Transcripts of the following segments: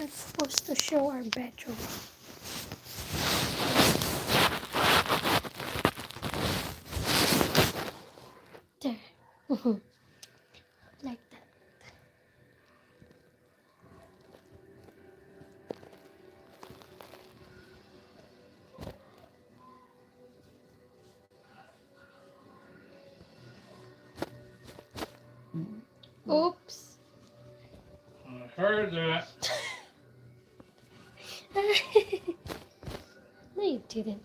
not supposed to show our bedroom. There. Like that. Oops. I heard that. No, you didn't.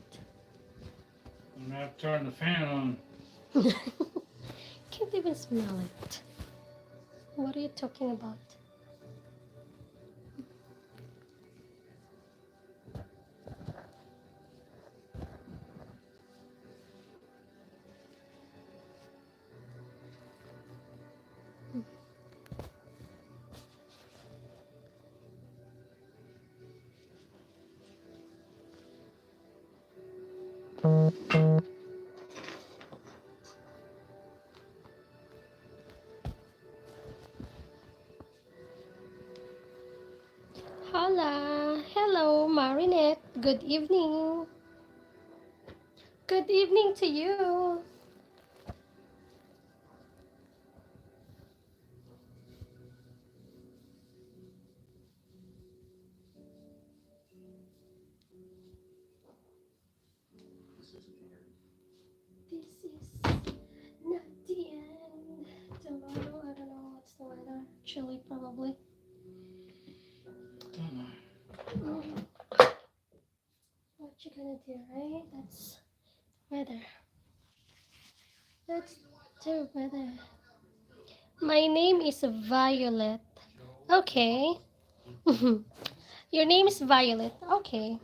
I'm gonna have to turn the fan on. Can't even smell it. What are you talking about? Hola. Hello, Marinette. Good evening. Good evening to you. This is not the end. Tomorrow, I don't know what's the weather. Chilly, probably. What you gonna do, right? That's weather. That's the weather. My name is Violet. Okay. Your name is Violet. Okay.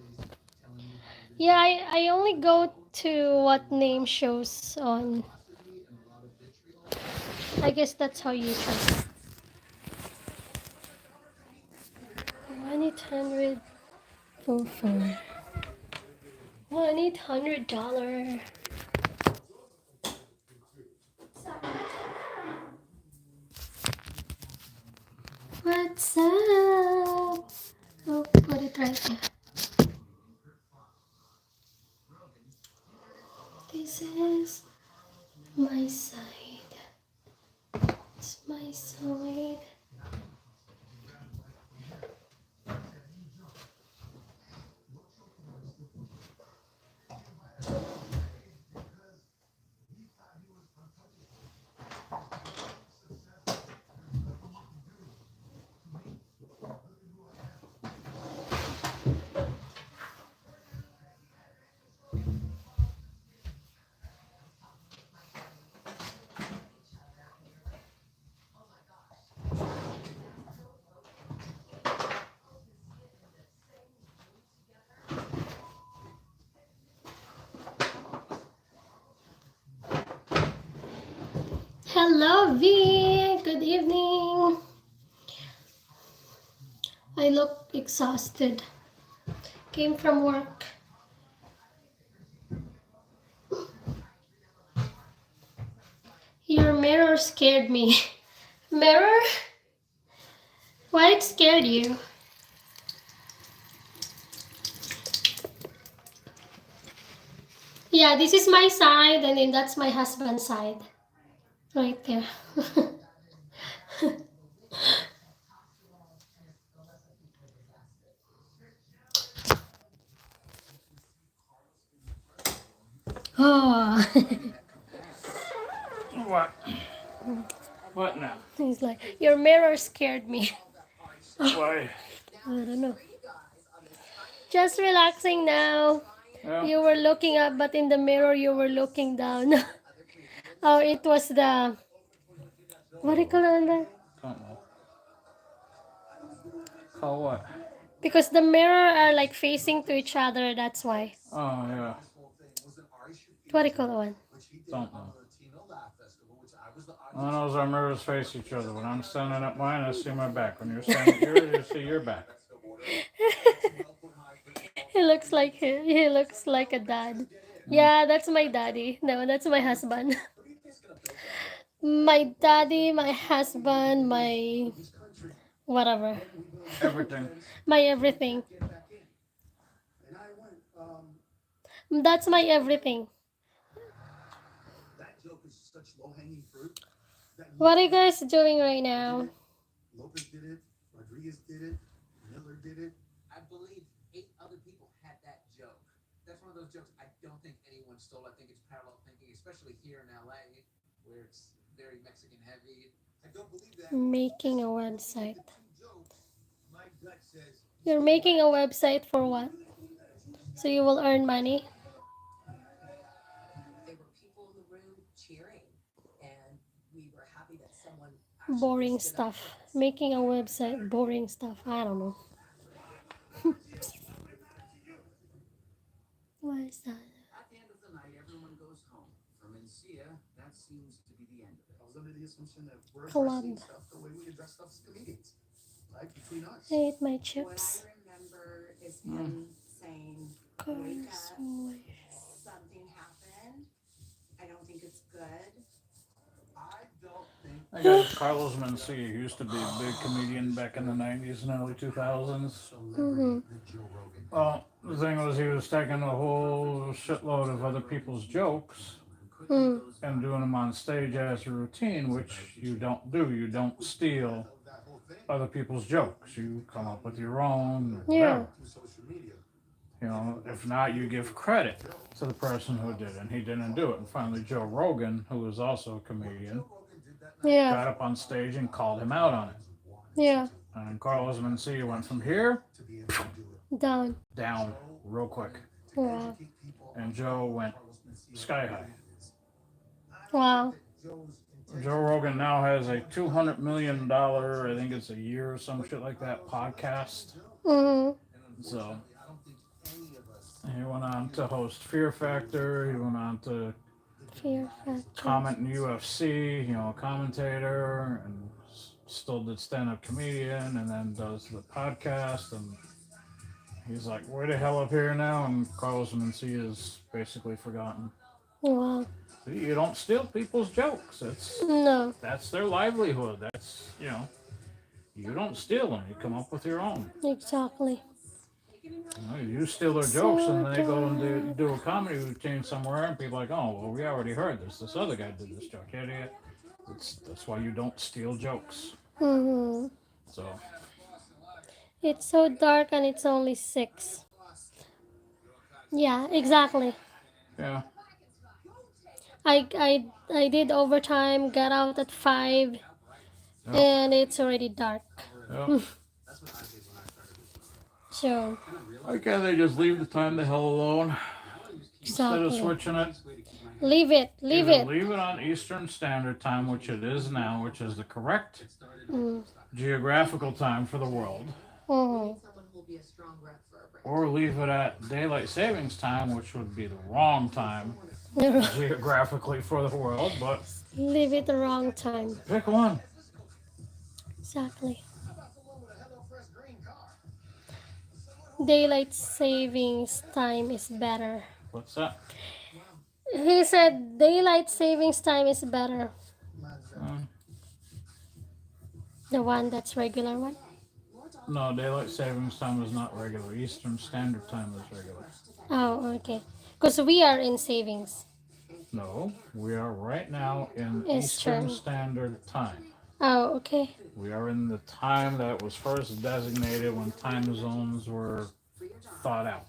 Yeah, I only go to what name shows on. I guess that's how you try. 1-800 for $1-800. What's up? Oh, put it right there. This is my side. It's my side. Hello, V. Good evening. I look exhausted. Came from work. Your mirror scared me. Mirror? Why it scared you? Yeah, this is my side, and then that's my husband's side. Right there. Oh. What? What now? He's like, your mirror scared me. Why? I don't know. Just relaxing now. Yeah. You were looking up, but in the mirror you were looking down. Oh, it was the, what do you call it? Don't know. Call what? Because the mirror are like facing to each other, that's why. Oh, yeah. What do you call that one? Don't know. All I know is our mirrors face each other. When I'm standing at mine, I see my back. When you're standing at yours, you see your back. He looks like a dad. Yeah, that's my daddy. No, that's my husband. My daddy, my husband, my Whatever. Everything. My everything. That's my everything. What are you guys doing right now? Lopez did it. Rodriguez did it. Miller did it. I believe 8 other people had that joke. That's one of those jokes I don't think anyone stole. I think it's parallel thinking, especially here in LA, where it's very Mexican heavy. I don't believe that. Making a website. The two jokes. My gut says You're making a website for what? So you will earn money? There were people in the room cheering, and we were happy that someone Boring stuff. Making a website, boring stuff. I don't know. What is that? At the end of the night, everyone goes home. For Mencia, that seems to be the end of I it. was under the assumption that we're Club. addressing stuff the way we address stuff as comedians. Right? Between us. I ate my What chips. I remember is him saying, Corn "Wake up, smush. something happened. I don't think it's good." I don't think I guess Carlos Mencia used to be a big comedian back in the 90s and early 2000s. Mm-hmm. Joe Rogan. Well, the thing was, he was taking a whole shitload of other people's jokes Mm. and doing them on stage as a routine, which you don't do. You don't steal That whole thing other people's jokes. You come up with your own, or Yeah. whatever. through social media. You know, if not, you give credit to the person who did it, and he didn't do it. And finally, Joe Rogan, who was also a comedian, Yeah. got up on stage and called him out on it. Yeah. And Carlos Mencia went from here To be able to do it. Down. down real quick, Wow. and Joe went sky high. Wow. Joe Rogan now has a $200 million, I think it's a year or some shit like that, podcast. Mm-hmm. So he went on to host Fear Factor. He went on to Fear factor. comment in UFC, you know, commentator, and still did stand-up comedian, and then does the podcast. And he's like, way the hell up here now, and Carlos Mencia is basically forgotten. Wow. See, you don't steal people's jokes. No. That's their livelihood. That's, you know, you don't steal them. You come up with your own. Exactly. You know, you steal their jokes, and they go and do a comedy routine somewhere, and people are like, oh, well, we already heard this. This other guy did this joke. Yeah, yeah. That's why you don't steal jokes. Mm-hmm. So, It's so dark and it's only 6. Yeah, exactly. yeah. I did overtime, got out at 5, Yeah. and it's already dark. Yeah. So, Why can't they just leave the time the hell alone instead of exactly. switching it? Leave it. Leave Either it. leave it on Eastern Standard Time, which it is now, which is the correct Mm. geographical time for the world, Mm. Someone will be a strong rep for a brand. or leave it at Daylight Savings Time, which would be the wrong time geographically for the world, but Leave it the wrong time. pick one. Exactly. Daylight savings time is better. What's that? He said daylight savings time is better. The one that's regular one. No, Daylight Savings Time is not regular. Eastern Standard Time is regular. Oh, okay. Because we are in savings. No, we are right now in Eastern. Eastern Standard Time. Oh, okay. We are in the time that was first designated when time zones were thought out.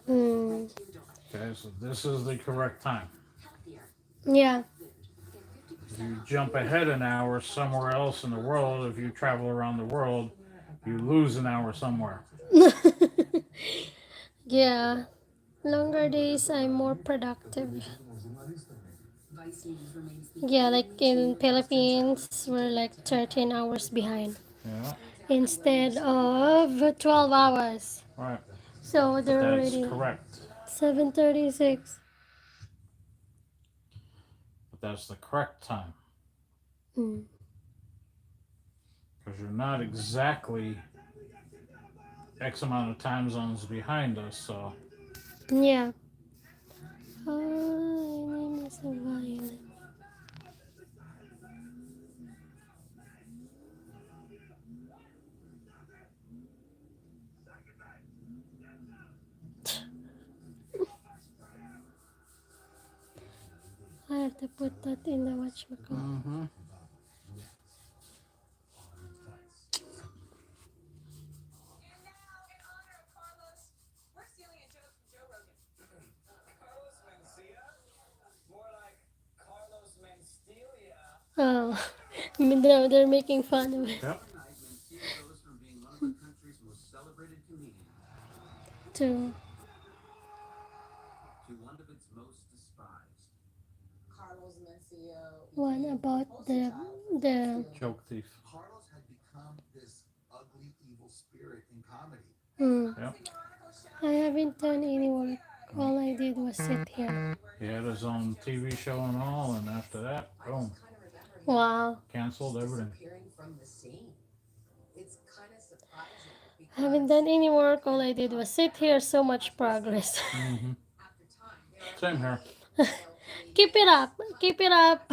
Hmm. Okay, so this is the correct time. Yeah. If you jump ahead an hour somewhere else in the world, if you travel around the world, you lose an hour somewhere. Yeah. Longer days, I'm more productive. Vice News remains the Yeah, like in Philippines, we're like 13 hours behind Yeah, instead of 12 hours. right. So they're That's already correct. 7:36. But that's the correct time. Mm. Because you're not exactly X amount of time zones behind us, so Yeah. My name is Violet. to put that in the whatchamacallit. Mm-hmm. And now, in honor of Carlos, we're stealing a joke from Joe Rogan. Carlos Mencia? More like Carlos Menstelia. Oh, no, they're making fun of it Yep. Overnight, Mencia goes from being one of the country's most celebrated comedians too. to one of its most despised. Carlos Mencia. One became about poster the child for the stealing. Joke thief. Carlos had become this ugly, evil spirit in comedy. Yep. I haven't done any work. All I did was sit here. He had his own TV show and all, and after that, I boom, just kind of remember him Wow. canceled everything. disappearing from the scene. It's kind of surprising I haven't done because any work. All I did was sit here. So much progress. Mm-hmm. after time, there are Same here. Keep it up. Keep it up.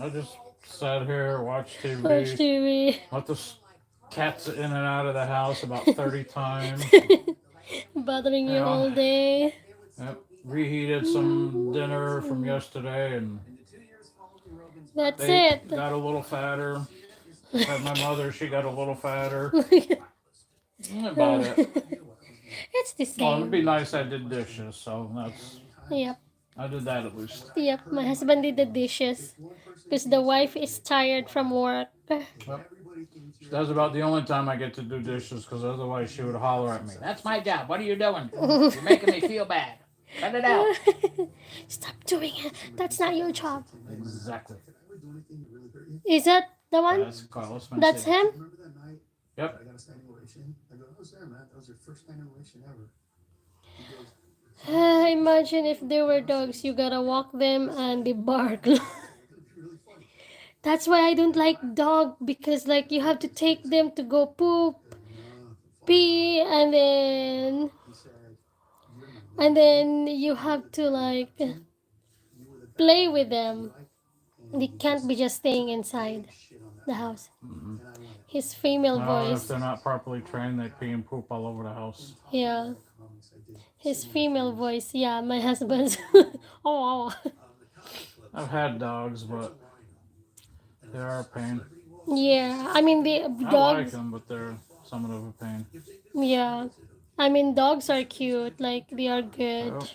I just sat here, watched TV, Watch TV. let the cats in and out of the house about 30 times. Bothering you Yeah. all day. Yep. Reheated some dinner from yesterday, and In the 2 years following Rogan's That's they it. got a little fatter. Had my mother, she got a little fatter. About it. It's the Well, it'd be same. nice I did dishes, so that's Yep. I did that at least. Yep. My husband did the dishes because the wife is tired from work. That's about the only time I get to do dishes, because otherwise she would holler at me. That's my job. What are you doing? You're making me feel bad. Cut it out. Stop doing it. That's not your job. Exactly. Did I ever do anything to really hurt you? Is that the one? That's Carlos Mencia. That's him? Remember that night? Yep. I got a standing ovation. I go, oh, Sam, that was your first standing ovation ever. He goes, Imagine if they were dogs, you gotta walk them and they bark. it's gonna be really funny. That's why I don't like dog, because like you have to take them to go poop, pee, and then He said, you're my you have to like play with them. They can't be just staying inside shit on that. the house. And I went, His female Well, if voice. they're not properly trained, they pee and poop all over the house. Yeah. promise I did. His female voice. Yeah, my husband's. Oh. I've had dogs, but they are a pain. Yeah. I mean, the I like dogs. them, but they're somewhat of a pain. Yeah. I mean, dogs are cute. Like, they are good. Well,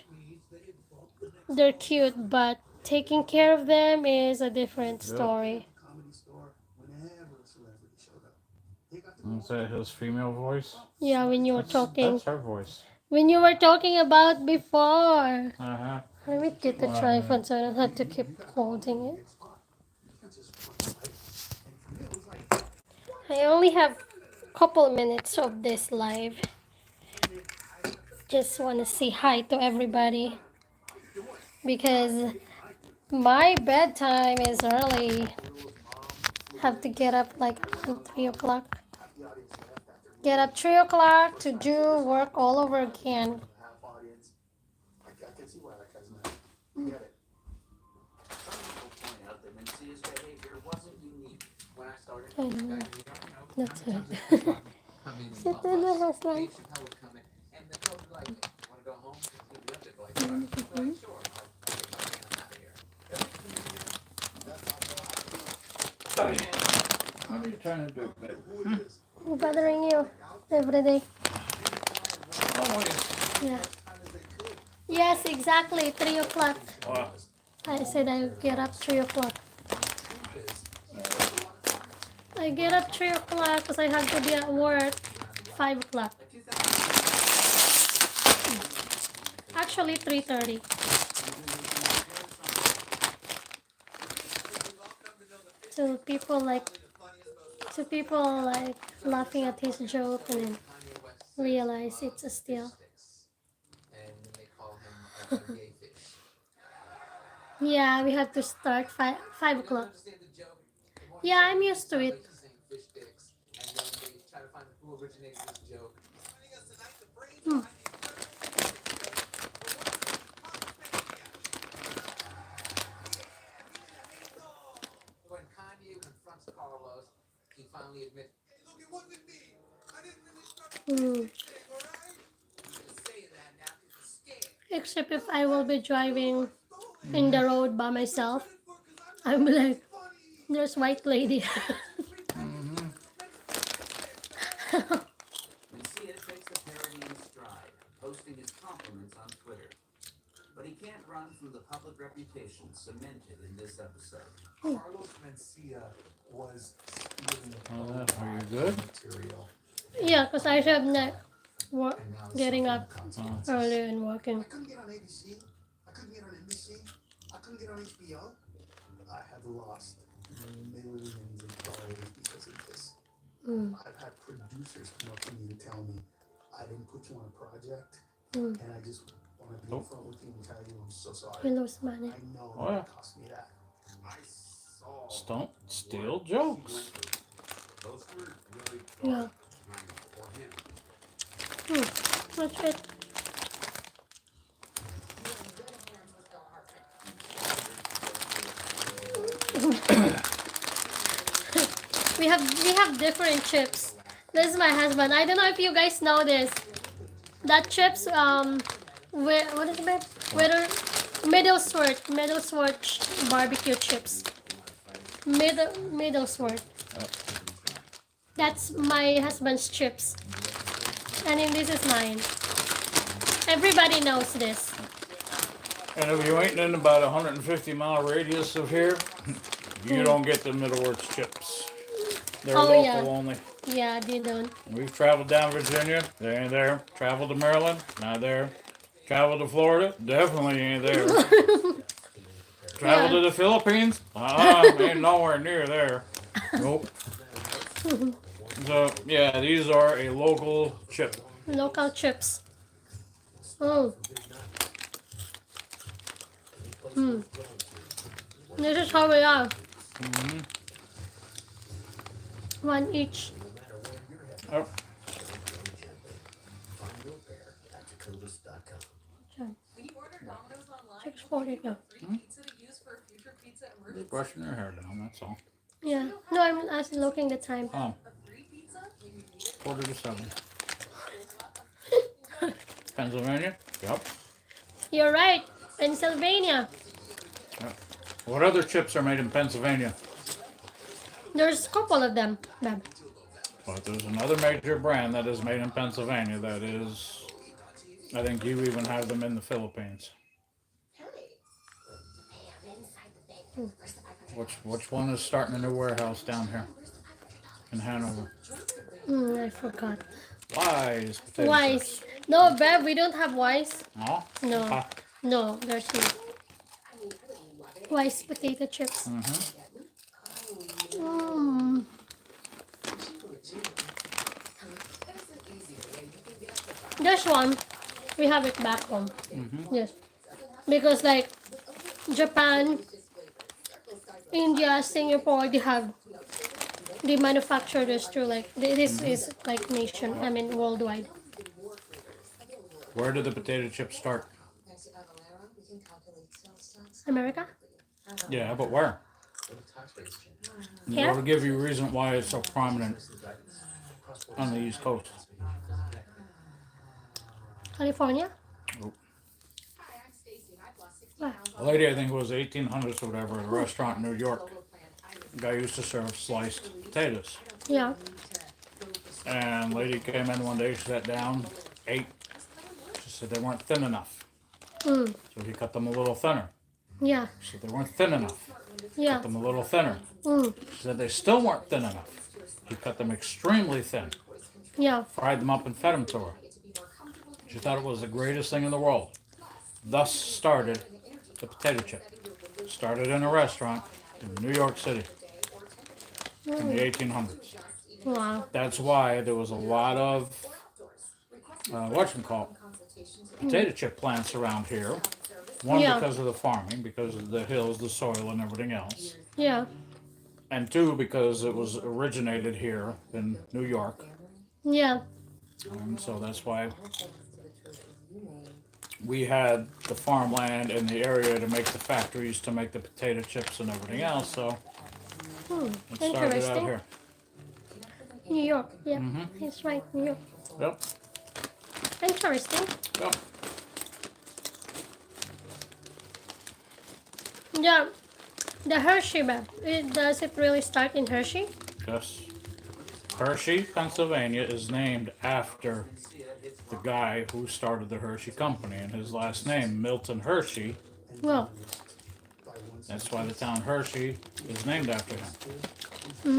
They're cute, but taking care of them is a different Yep. story. Comedy store whenever a celebrity showed up. They got is that his female voice? Yeah, when you were talking. That's her voice. When you were talking about before. Uh-huh. Let me get the tripod so I don't have to keep holding it. I only have a couple minutes of this live. Just want to say hi to everybody. Because my bedtime is early. Have to get up like at 3 o'clock. Get up 3 o'clock to do work all over again. half audience. I can see why that guy's mad. You get it. Some people point out that Mencia's behavior wasn't unique. When I started, I don't know. That's it. come in Sit in the house Dave line. Chappelle would come in, and the girl would be like, "Want to go home?" He'd be up there like, "Sure." I'm out of here. What are you trying to do, babe? I'm bothering you every day. Yeah. Yes, exactly. 3 o'clock. Wow. I said I would get up 3 o'clock. I get up 3 o'clock because I have to be at work 5 o'clock. Actually 3:30. So people like laughing at his joke and then realize it's a steal. And they call him a gay fish. Yeah, we have to start 5 o'clock. Understand the joke? Yeah, I'm used to it. Saying fish dicks, and then they try to find who originated this joke. When Kanye confronts Carlos, he finally admits, "Hey, look, it wasn't me. I didn't really start the Mm. thing, all right?" He's saying that now because he's scared. Except if I will be driving in the road by myself, I'm like, there's white lady. Mm-hmm. Mencia takes the parody in stride, posting his compliments on Twitter. But he can't run from the public reputation cemented in this episode. Carlos Mencia was stealing Are you good? material. Yeah, because I have not And now he's getting suffering up the consequences. early and working. I couldn't get on ABC. I couldn't get on NBC. I couldn't get on HBO. I have lost millions in dollars because of this. Mm. I've had producers come up to me and tell me, I didn't put you on a project, Mm. and I just want to be Nope. upfront with you and tell you I'm so sorry. We lose money. I know Oh, that yeah. it cost me that. I saw. Don't steal jokes. Those were really Yeah. for him. That's it. we have different chips. This is my husband. I don't know if you guys know this. That chips what is it? Middle sword barbecue chips. Middle sword. That's my husband's chips. And then this is mine. Everybody knows this. And if you ain't in about 150-mile radius of here, you don't get the Middleworks chips. They're Oh, local yeah. only. Yeah, they don't. We've traveled down Virginia, they ain't there. Traveled to Maryland, not there. Traveled to Florida, definitely ain't there. Traveled to the Philippines, ain't nowhere near there. Nope. So yeah, these are a local chip. Local chips. Oh. Hmm. This is how we are. Mm-hmm. One each. Oh, When you order Domino's online, 640 now. free pizza to use for a future pizza emergency. brushing your hair down, that's all. Yeah. No, I'm actually looking the time. Oh, A free pizza when you need it. 6:45. Pennsylvania? Yep. You're right. Pennsylvania. What other chips are made in Pennsylvania? There's a couple of them. Ma'am. But there's another major brand that is made in Pennsylvania that is, I think you even have them in the Philippines. Which one is starting a new warehouse down here in Hanover? I forgot. Wise potato Wise. No, Bev, we don't have Wise. chips. No? No. Ah, No, there's no. Wise potato chips. mhm. Mm. There's one. We have it back home. Mhm. Yes. Because like Japan, India, Singapore, they manufacture this through like this is like worldwide. Where did the potato chips start? America? Yeah, but where? Here? That'll give you a reason why it's so prominent on the East Coast. California? A lady, I think it was 1800s or whatever, at a restaurant in New York. Guy used to serve sliced potatoes. Yeah. And lady came in one day, she sat down, ate. She said they weren't thin enough. Mm. So he cut them a little thinner. Yeah. She said they weren't thin enough. Yeah. Cut them a little thinner. Mm. She said they still weren't thin enough. He cut them extremely thin. Yeah. Fried them up and fed them to her. She thought it was the greatest thing in the world. Thus started the potato chip. Started in a restaurant in New York City in the 1800s. Wow. That's why there was a lot of potato chip plants around here. One, Yeah. because of the farming, because of the hills, the soil, and everything else. Yeah. And two, because it was originated here in New York. Yeah. And so that's why we had the farmland in the area to make the factories to make the potato chips and everything else. So it started out Interesting. here. New York. Yeah. Mhm. That's right. New York. Yep. Interesting. Yep. Yeah, the Hershey map. Does it really start in Hershey? Yes. Hershey, Pennsylvania is named after the guy who started the Hershey Company, and his last name, Milton Hershey. Well, That's why the town Hershey is named after him.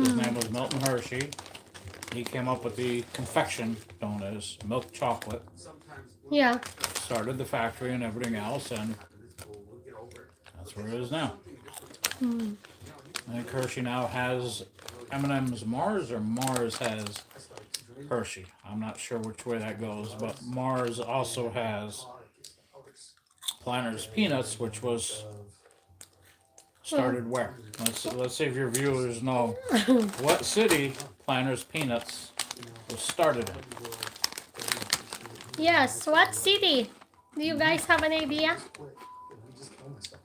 His name was Milton Hershey. He came up with the confection known as milk chocolate, yeah. started the factory and everything else, and that's where it is now. Hmm. I think Hershey now has M&M's Mars, or Mars has Hershey. I'm not sure which way that goes, but Mars also has Planters Peanuts, which was started where? Let's see if your viewers know what city Planters Peanuts was started in. Yes, what city? Do you guys have an idea? I absolutely was concerned.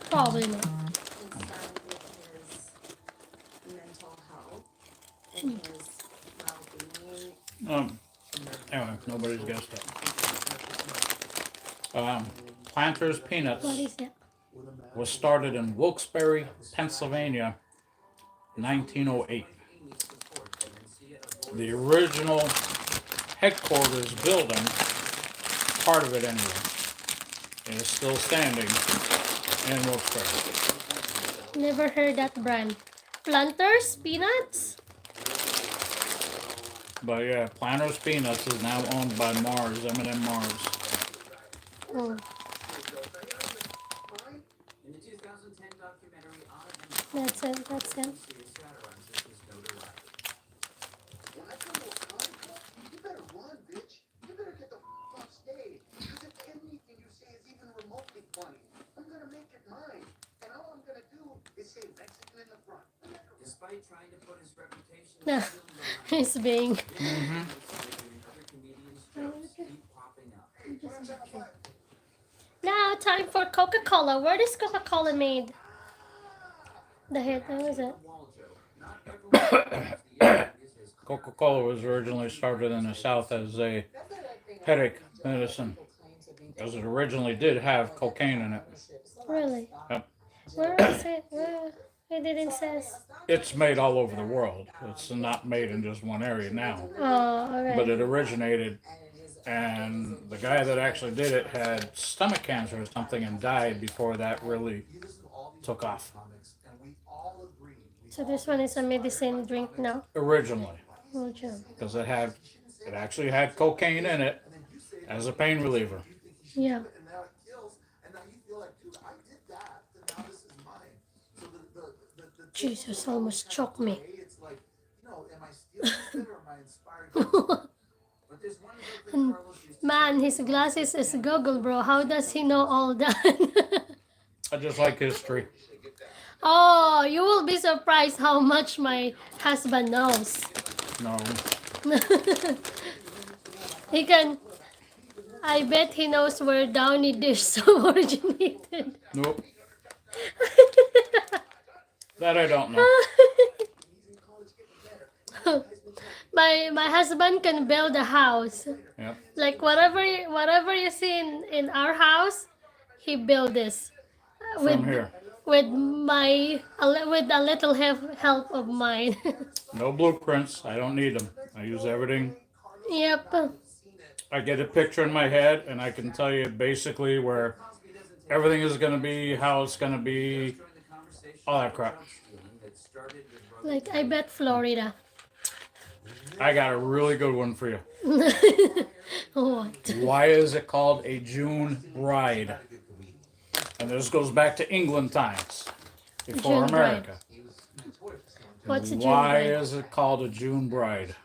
Probably not. Concerned with his mental health and his well-being. Anyway, nobody's guessed it. Planters Peanuts What is it? was started in Wilkes-Barre, Pennsylvania, 1908. The original headquarters building, part of it anyway, is still standing in Wilkes-Barre. Never heard that brand. Planters Peanuts? But yeah, Planters Peanuts is now owned by Mars, M&M Mars. Oh, In the 2010 documentary on that's it. That's it. satirizes his notoriety. When I come to a comic book, you better run, bitch. You better get the off stage. Because if anything you say is even remotely funny, I'm gonna make it mine. And all I'm gonna do is say Mexican in the front. Despite trying to put his reputation Yeah. He's being. other comedians' jokes keep popping up. Now, time for Coca-Cola. Where is Coca-Cola made? The hit, what was it? Wall joke. Not everyone knows the issue is his Coca-Cola was originally started in the South as a headache medicine, because it originally did have cocaine in it. Really? Yep. Where is it? Where? It didn't say. It's made all over the world. It's not made in just one area now. Oh, alright. But it originated, and the guy that actually did it had stomach cancer or something and died before that really took off. So this one is a medicine drink now. Originally, Oh, John. because it actually had cocaine in it as a pain reliever. Yeah. And now it kills. And now you feel like, dude, I did that. And now this is mine. So the Jesus almost choked me. it's like, you know, am I stealing it or am I inspired? But there's one joke that Carlos used to Man, his glasses is Google, bro. How does he know all that? I just like history. Oh, you will be surprised how much my husband knows. No, He can. I bet he knows where Downy Dish originated. nope, that I don't know. My husband can build a house. Yep. Like whatever you see in our house, he built this From here, with a little help of mine. no blueprints. I don't need them. I use everything. Yep. I get a picture in my head, and I can tell you basically where everything is going to be, how it's going to be, join the conversation all that crap. about stealing that started with Like I bet Florida. I got a really good one for you. What? Why is it called a June bride? And this goes back to England times, before June bride. America. What's a June Why bride? is it called a June bride?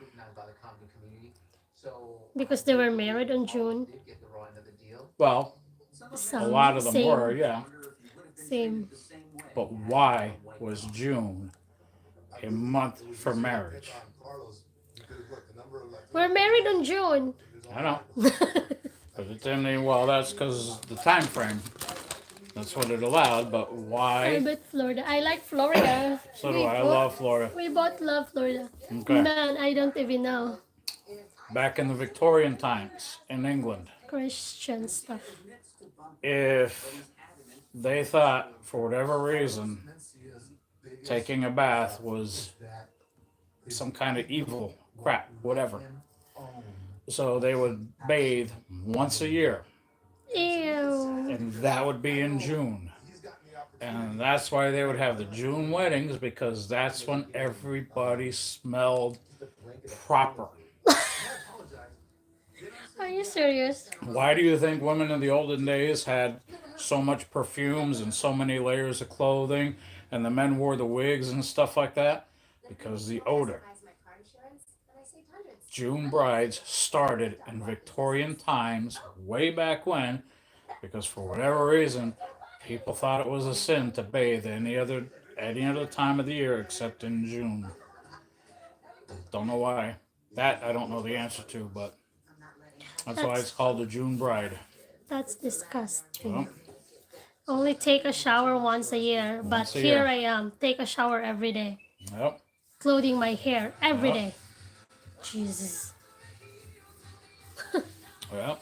Because they were married on June. Well, a Some, lot of them same, were, yeah. Same. But why was June a month for marriage? We're married on June. I know. But it didn't mean, well, that's because the time frame. That's what it allowed, but I why? bet Florida. I like Florida. So do I. I love Florida. We both love Florida. Okay. Man, I don't even know. Back in the Victorian times in England, Christian stuff. admits to bumping, If but he's adamant they thought, for whatever reason, taking a bath was some kind of evil crap, whatever. So they would bathe once a year, Ew. and that would be in June. And that's why they would have the June weddings, because that's when everybody smelled proper. Are you serious? Why do you think women in the olden days had so much perfumes and so many layers of clothing, and the men wore the wigs and stuff like that? Because the odor. June brides started in Victorian times, way back when, because for whatever reason, people thought it was a sin to bathe any other time of the year except in June. Don't know why. That I don't know the answer to, but that's why it's called the June bride. That's disgusting. Well, Only take a shower once a year, but Once a here year. I am, take a shower every day, yep. including my hair every Yep. day. Jesus. Well,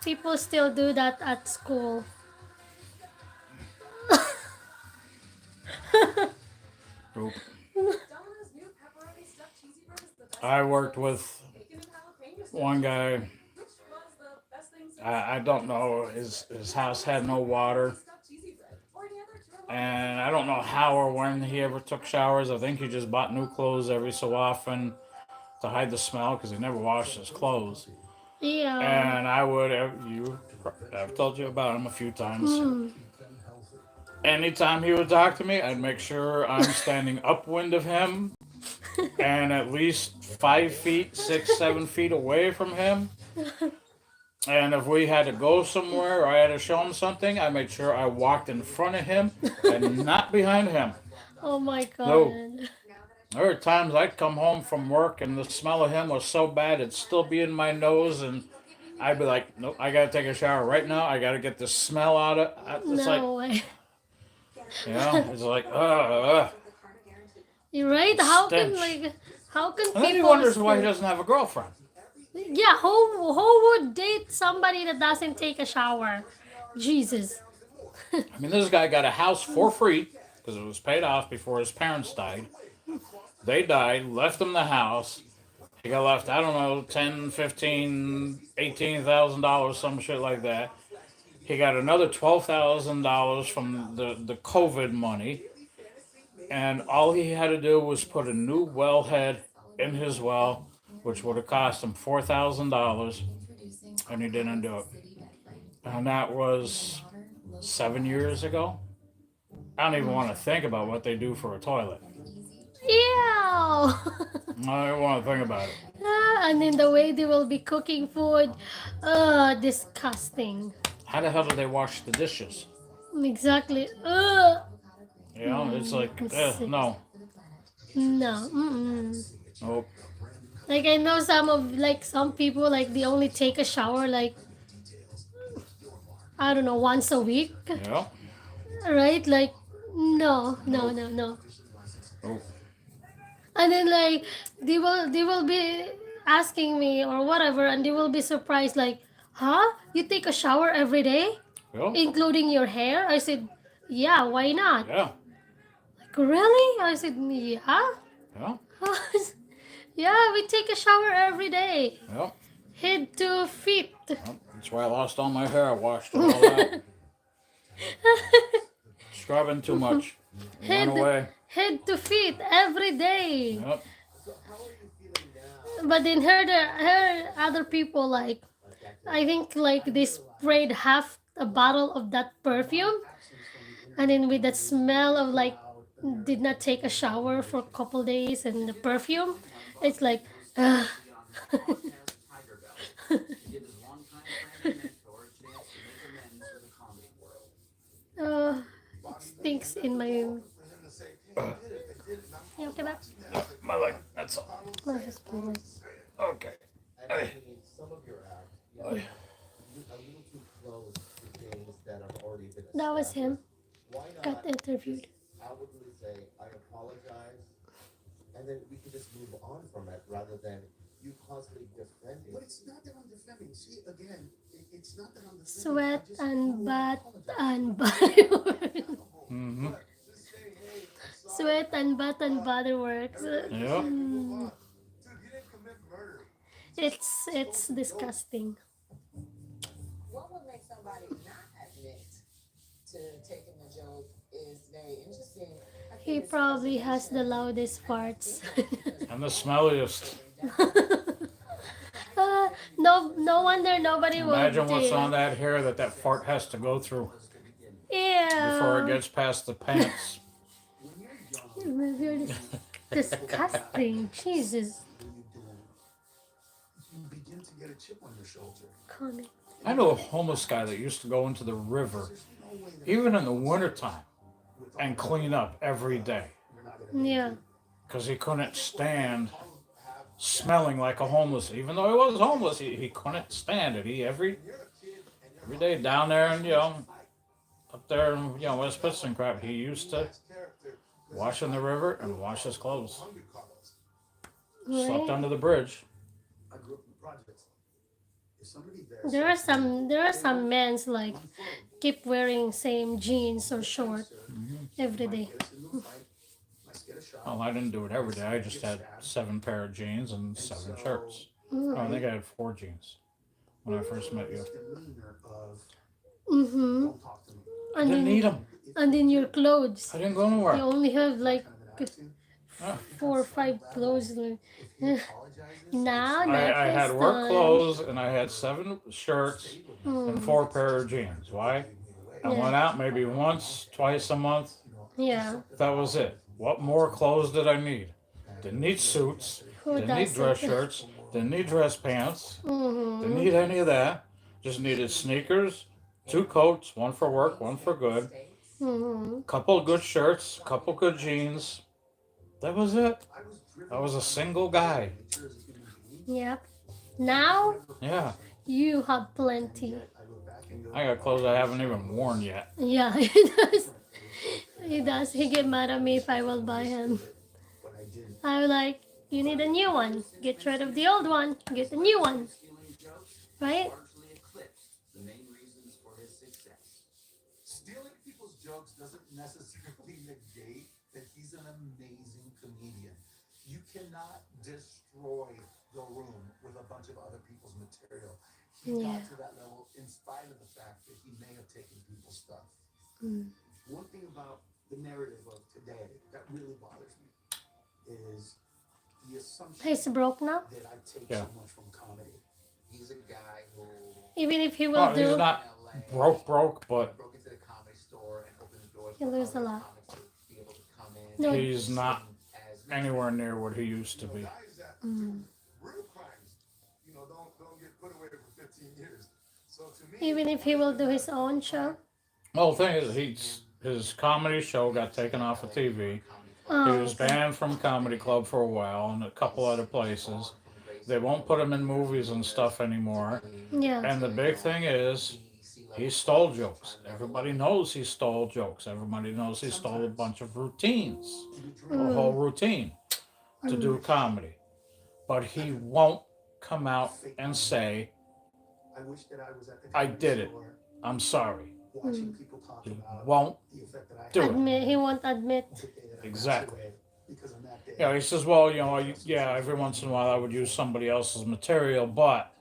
People still do that at school. oop. Domino's new pepperoni stuffed cheesy bread is the best. I worked with Bacon and jalapeno stuffed. one guy. Which was the best thing since I don't know. His house had no water, stuffed cheesy bread? Or any other two and I don't know how or when he ever took showers. I think he just bought new clothes every so often to hide the smell, because he never washed his clothes. Yeah. And I would, I've told you about him a few times. Anytime he would talk to me, I'd make sure I'm standing upwind of him and at least 5 feet, 6, 7 feet away from him. And if we had to go somewhere or I had to show him something, I made sure I walked in front of him and not behind him. Oh my god. No. There were times I'd come home from work and the smell of him was so bad it'd still be in my nose, and I'd be like, nope, I gotta take a shower right now. I gotta get the smell out of it's No way. it's like, You're right? How can Stench. how can And then he people wonders why he still- doesn't have a girlfriend. Yeah, who would date somebody that doesn't take a shower? Jesus. I mean, this guy got a house for free because it was paid off before his parents died. They died, left him the house. He got left, I don't know, $10, $15, $18,000, some shit like that. He got another $12,000 from the COVID money. And all he had to do was put a new wellhead in his well, which would have cost him $4,000. And he didn't do it. And that was 7 years ago. I don't even want to think about what they do for a toilet. Ew. I don't want to think about it. And in the way they will be cooking food, disgusting. How the hell do they wash the dishes? Exactly. You know, it's like, sick. no. No. Mm-mm. Nope. Like I know some people like they only take a shower like I don't know once a week, Yeah. right? Like no. Nope. And then like they will be asking me or whatever, and they will be surprised like, huh? You take a shower every day, Yeah. including your hair? I said, yeah. Why not? Yeah. Like really? I said, yeah. Yeah. Yeah, we take a shower every day, Yeah. head to feet. Well, that's why I lost all my hair. I washed it all out. Scrubbing too much. It Head, went away. head to feet every day. Yep. But then her other people like, I think like they sprayed half a bottle of that perfume, and then with that smell of like did not take a shower for a couple days and the perfume, it's like, Tiger Belt to give his longtime friend and mentor a chance to make amends with the comedy world. it stinks in my. You okay, back? My leg. That's all. No, just pull it. Okay. Some of your act, a little too close to things that have already been That was him. Why not Got interviewed. outwardly say, I apologize, and then we can just move on from it rather than you constantly defend it. But it's not that I'm defending. See, again, it's not that I'm defending. Sweat I just and butt apologize. and butterworks. Mm-hmm. But just say, hey, I'm sorry. Sweat and butt and butterworks. Everybody Yep. just say, move on. Dude, you didn't commit murder. It's disgusting. What would make somebody not admit to taking the joke is very interesting. I think He it's probably has the preservation. loudest farts. And the smelliest. No wonder nobody would. Imagine what's on that hair that fart has to go through before it Ew. gets past the pants. You're disgusting. Jesus. When you do, you begin to get a chip on your shoulder. Connie. I know a homeless guy that used to go into the river, There's no way that even in the wintertime, and clean up every day you're not gonna Yeah. because he couldn't stand smelling like a homeless. Even though he was homeless, he couldn't stand it. He every day down there and up there in West Pittston and crap, he used to wash in the river and wash his clothes. Slept Right? under the bridge. I grew up in the projects. If somebody There are some men's like keep wearing same jeans or short every day. Oh, I didn't do it every day. I just had 7 pair of jeans and 7 shirts. Oh, I think I had 4 jeans when I first met you. Mm-hmm. Don't talk to me. I And didn't need then them. and then your clothes. I didn't go You nowhere. only have like Kind of an attitude. 4 or 5 clothes. Like, If he apologizes, now I had next work time. clothes and I had 7 shirts Mm, and 4 pair of jeans. Why? I went out maybe once, twice a month. yeah. That was it. What more clothes did I need? Didn't need suits. Who Didn't need does dress it? shirts. Didn't need dress pants. Didn't Mm-hmm. need any of that. Just needed sneakers, 2 coats, 1 for work, 1 for good. Mm-hmm. Couple good shirts, couple good jeans. That was it. I was a single guy. Yep. Now Yeah. you have plenty. I got clothes I haven't even worn yet. Yeah, he does. He does. He get mad at me if I will buy him. I'm like, you need a new one. Get rid of the old one. Get a new one. Stealing jokes Right? largely eclipsed the main reasons for his success. Stealing people's jokes doesn't necessarily negate that he's an amazing comedian. You cannot destroy the room with a bunch of other people's material. He Yeah. got to that level in spite of the fact that he may have taken people's stuff. Mm. One thing about the narrative of today that really bothers me is the assumption He's broke now. that I take Yeah. so much from comedy. He's a guy who Even if he will Oh, he's do. not in broke, but broke into the comedy store and opened the doors He for lose a other lot. comics to be able to come in. No. he's not As anywhere near what he used to be. Guys that Mm. do real crimes, don't get put away for 15 years. So to me, Even if he will do his own show. Well, the thing is, his comedy show got taken off of TV. He Oh, was okay. banned from Comedy Club for a while and a couple other places. They won't put him in movies and stuff anymore. Yeah. And the big thing is, he stole jokes. Everybody knows he stole jokes. Everybody knows he stole a bunch of routines, a whole routine to do comedy. But he won't come out and say, I wish that I was at the I comedy did it. store I'm sorry. watching people talk He about won't the effect that I do had it. Admit he won't admit. the day that I Exactly. passed away because on that day. Yeah, he says, well, yeah, every once in a while I would use somebody else's material, but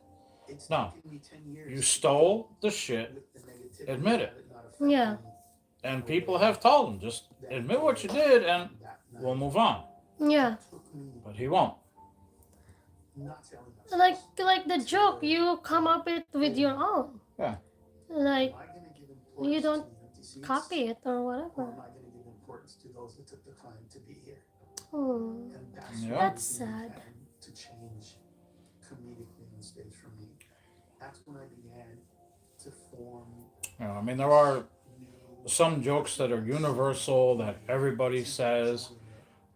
It's no. taken me 10 years You stole the shit, with the negativity admit it. of not affecting Yeah. and people have told him, just admit what you did and that night. we'll move on. Yeah. It took me But he won't. not telling myself, Like the joke, you come up with your own. Yeah. Like am I gonna give importance you don't to the empty seats, copy it or or whatever. am I going to give importance to those that took the time to be here? Hmm. And that's Yeah. what That's really sad. began to change comedically on stage for me. That's when I began to form I mean, there are new some jokes that are universal that everybody says,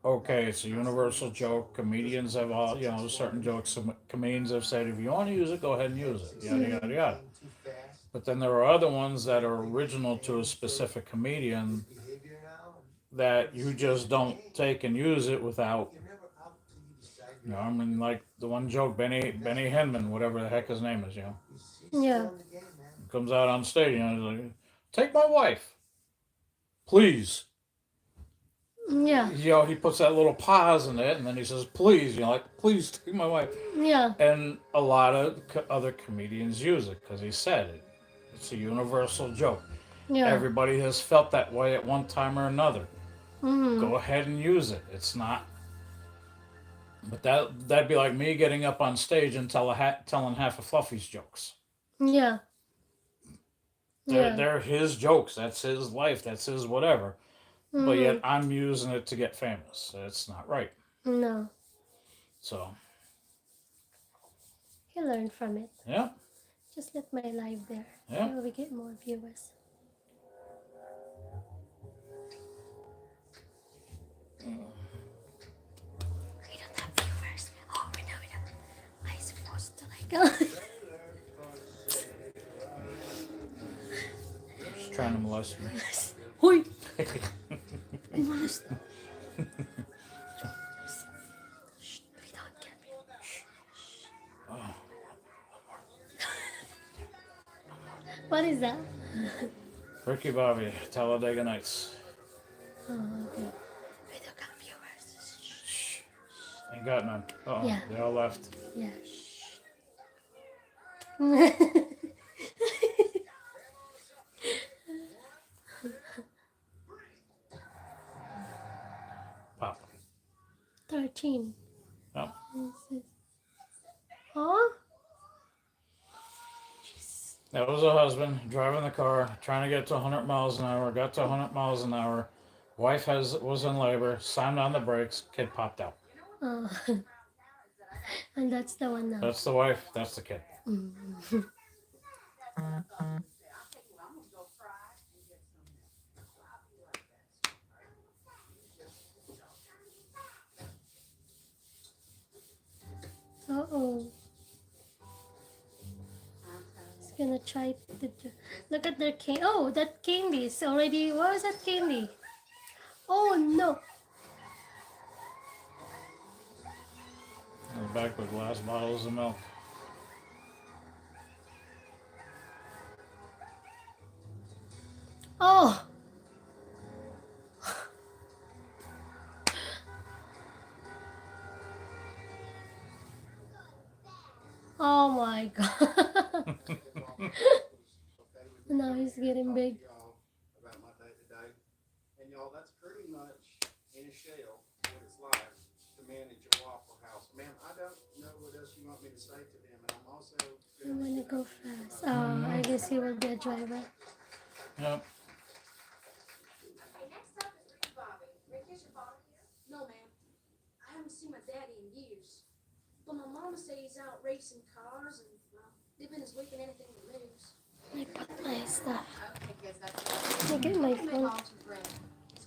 okay, it's a universal joke. Comedians have all, certain jokes. Some comedians have said, if you want to use it, go ahead and use it. Yada, yada, yada. too fast But then there are other ones that are original to a specific comedian behavior now. that you just don't take and use it without You're never out till you decide You know, I mean, like the one joke, Benny Hinman, whatever the heck his name is, you know, Yeah. in the game, man. comes out on stage, you know, he's like, take my wife, please. Yeah. You know, he puts that little pause in it, and then he says, please, you know, like, please take my wife. Yeah. And a lot of other comedians use it because he said it. It's a universal joke. Yeah. Everybody has felt that way at one time or another. Mm-hmm. Go ahead and use it. It's not. But that'd be like me getting up on stage and telling half of Fluffy's jokes. Yeah. Yeah. They're his jokes. That's his life. That's his whatever. But yet I'm using it to get famous. It's not right. No. So He learned from it. yeah, Just let my live there. Yeah. So we get more viewers. We don't have viewers. Oh, we don't. I'm supposed to like. just trying to molest me. Hoi! Molest. Shh, we don't get What is that? Ricky Bobby, Talladega Nights. Oh, okay. We don't got viewers. Shh. Ain't got none. Uh-oh. Yeah. They all left. Yeah. Pop. 13. Oh. Huh? That was a husband driving the car, trying to get to 100 miles an hour. Got to 100 miles an hour. Wife was in labor. Slammed on the brakes. Kid popped out. Oh. And that's the one now. That's the wife. That's the kid. Mhm. Uh-oh. He's gonna try to look at their candy. Oh, that candy is already. What is that candy? Oh no! And back with glass bottles of milk. Oh! Oh my god! Now he's getting big. About my day today. And y'all, that's pretty much in a shell what it's like to manage a Waffle House. Ma'am, I don't know what else you want me to say to them, and I'm also I'm gonna go fast. Oh, I guess he will be a driver. Yep. Okay, next up is Ricky Bobby. Ricky, is your father here? No, ma'am. I haven't seen my daddy in years. But my mama says he's out racing cars and, well, they've been his weekend anything to lose. I put my stuff. Okay, kids, that's Look at my make phone. all some bread.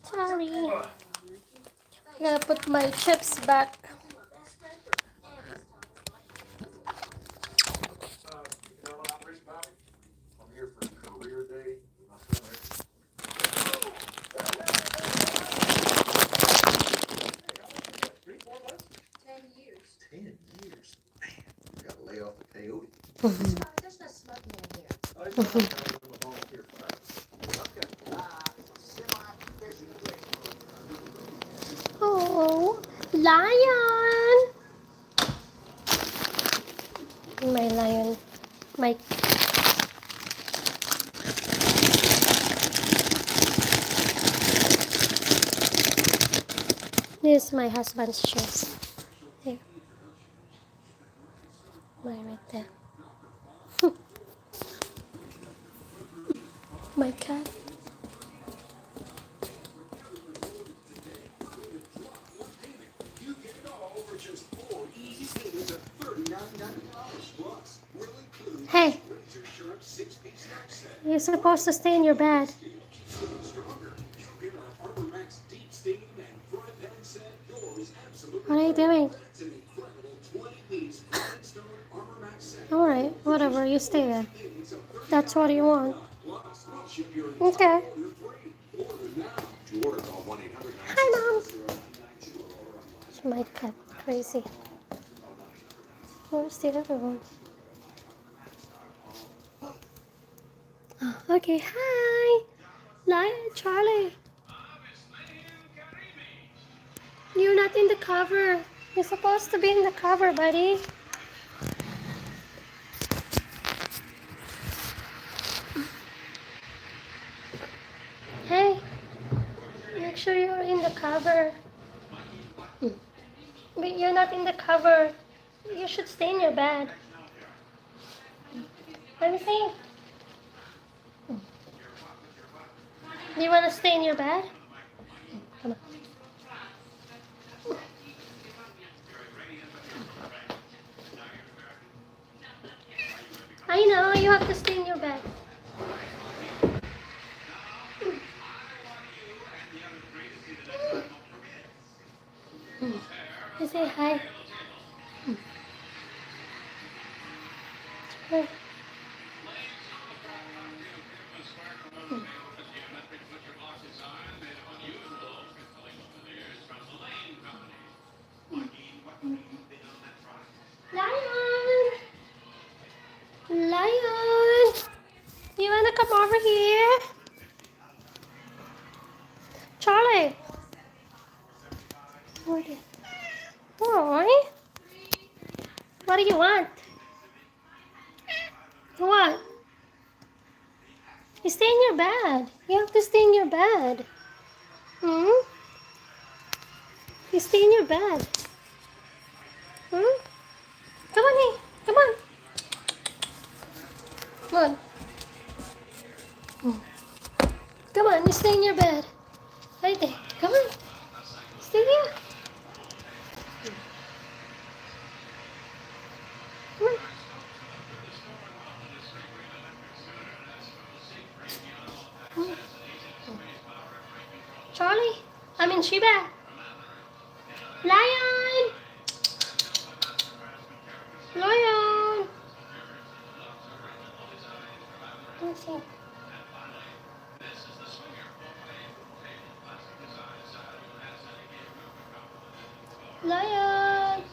Sorry. I'm gonna put my chips back. My best friend for Anna's time. you know what I'm Rick Bobby? I'm here for career day. My son Rick. 10 years. 10 years. Man, you gotta lay off the coyote. There's no smoking in here. I just want to have a volunteer fire. Okay. Oh, lion! My lion. My. This is my husband's shoes. Here. Right there. My cat. Hey, you're supposed to stay in your bed. What are you doing? Alright, whatever, you stay there. That's what you want. Okay. Hi, Mom. My cat, crazy. Where's the other one? Oh, okay, hi! Lion, Charlie. You're not in the cover. You're supposed to be in the cover, buddy. Hey, make sure you're in the cover. But you're not in the cover. You should stay in your bed. Let me see. Do you want to stay in your bed? Come on. I know, you have to stay in your bed. You say hi. Hi. Lion! Lion! You wanna come over here? Charlie! Boy! What do you want? What? You stay in your bed. You have to stay in your bed. Hmm? You stay in your bed. Hmm? Come on, hey. Come on. Come on. Come on, you stay in your bed. Right there. Come on. Stay here. Come on. Charlie? I mean Sheba. Lion! Lion! Let me see. Lion!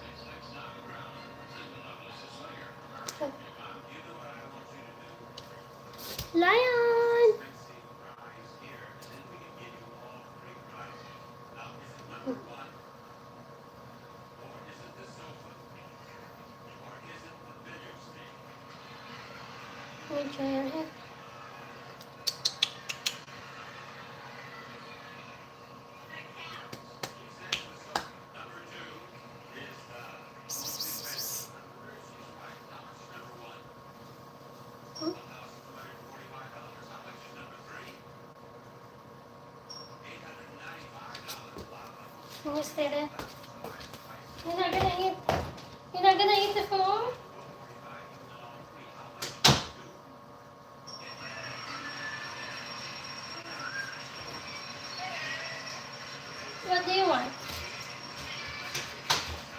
Lion! Let me try your hair. Can you stay there? You're not gonna eat. You're not gonna eat the food? What do you want?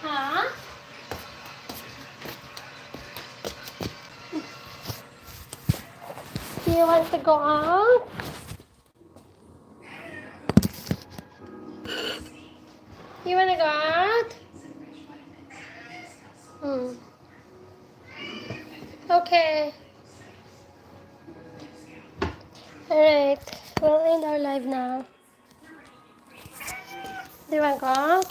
Huh? Do you want to go out? You wanna go out? Okay. Alright. We'll end our live now. Do you wanna go out?